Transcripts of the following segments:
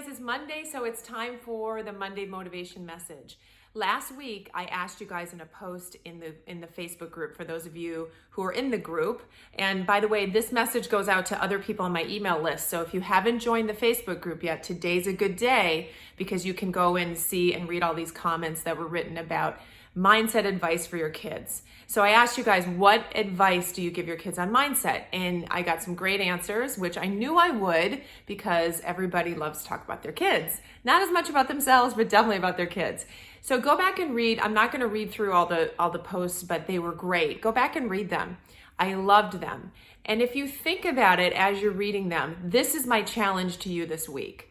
guys, it's Monday, so it's time for the Monday motivation message. Last week, I asked you guys in a post in the Facebook group for those of you who are in the group. And by the way, this message goes out to other people on my email list. So if you haven't joined the Facebook group yet, today's a good day because you can go and see and read all these comments that were written about mindset advice for your kids. So I asked you guys, what advice do you give your kids on mindset? And I got some great answers, which I knew I would because everybody loves to talk about their kids. Not as much about themselves, but definitely about their kids. So go back and read. I'm not going to read through all the posts, but they were great. Go back and read them. I loved them. And if you think about it as you're reading them, this is my challenge to you this week.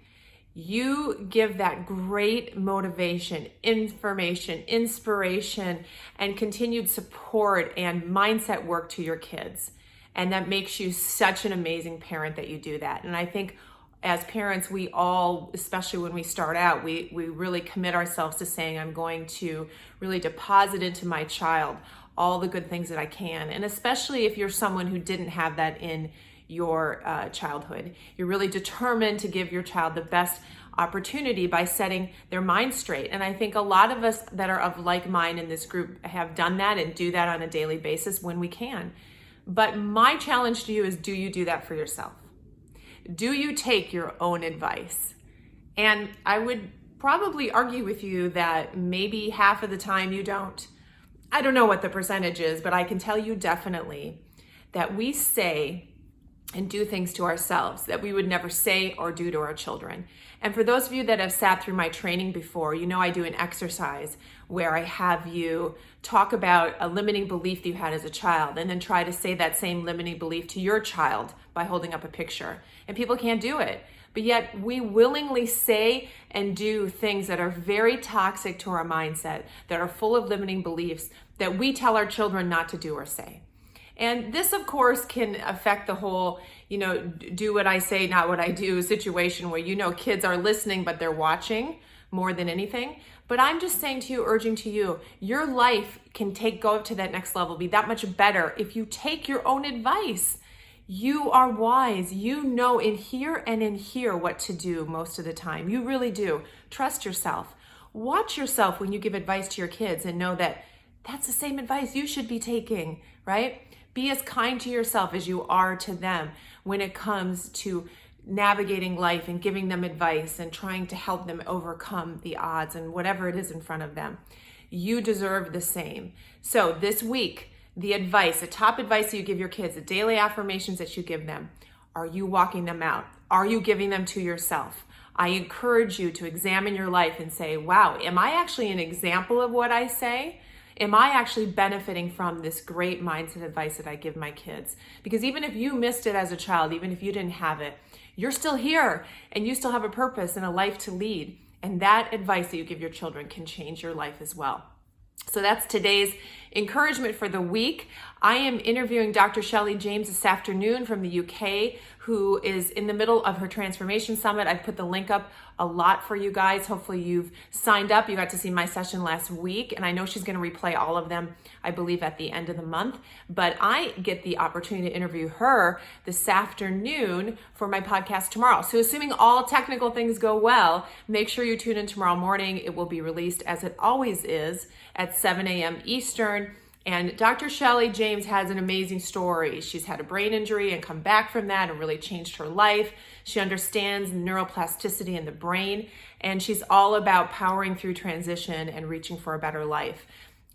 You give that great motivation, information, inspiration, and continued support and mindset work to your kids. And that makes you such an amazing parent that you do that. And I think as parents, we all, especially when we start out, we really commit ourselves to saying, I'm going to really deposit into my child all the good things that I can. And especially if you're someone who didn't have that in your childhood. You're really determined to give your child the best opportunity by setting their mind straight. And I think a lot of us that are of like mind in this group have done that and do that on a daily basis when we can. But my challenge to you is, do you do that for yourself? Do you take your own advice? And I would probably argue with you that maybe half of the time you don't. I don't know what the percentage is, but I can tell you definitely that we say and do things to ourselves that we would never say or do to our children. And for those of you that have sat through my training before, you know I do an exercise where I have you talk about a limiting belief that you had as a child and then try to say that same limiting belief to your child by holding up a picture. And people can't do it. But yet we willingly say and do things that are very toxic to our mindset, that are full of limiting beliefs that we tell our children not to do or say. And this, of course, can affect the whole, do what I say, not what I do situation where, kids are listening, but they're watching more than anything. But I'm just saying to you, urging to you, your life can go up to that next level, be that much better if you take your own advice. You are wise. You know in here and in here what to do most of the time. You really do. Trust yourself. Watch yourself when you give advice to your kids and know that that's the same advice you should be taking, right? Be as kind to yourself as you are to them when it comes to navigating life and giving them advice and trying to help them overcome the odds and whatever it is in front of them. You deserve the same. So this week, the top advice that you give your kids, the daily affirmations that you give them, are you walking them out? Are you giving them to yourself? I encourage you to examine your life and say, wow, am I actually an example of what I say? Am I actually benefiting from this great mindset advice that I give my kids? Because even if you missed it as a child, even if you didn't have it, you're still here and you still have a purpose and a life to lead. And that advice that you give your children can change your life as well. So that's today's encouragement for the week. I am interviewing Dr. Shelley James this afternoon from the UK, who is in the middle of her Transformation Summit. I've put the link up a lot for you guys. Hopefully you've signed up. You got to see my session last week, and I know she's going to replay all of them, I believe, at the end of the month. But I get the opportunity to interview her this afternoon for my podcast tomorrow. So assuming all technical things go well, make sure you tune in tomorrow morning. It will be released, as it always is, at 7 a.m. Eastern. And Dr. Shelley James has an amazing story. She's had a brain injury and come back from that and really changed her life. She understands neuroplasticity in the brain, and she's all about powering through transition and reaching for a better life.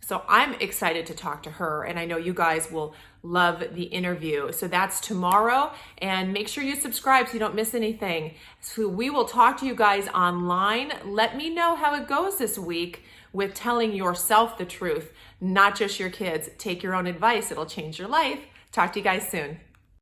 So I'm excited to talk to her, and I know you guys will love the interview. So that's tomorrow, and make sure you subscribe so you don't miss anything. So we will talk to you guys online. Let me know how it goes this week with telling yourself the truth, not just your kids. Take your own advice. It'll change your life. Talk to you guys soon.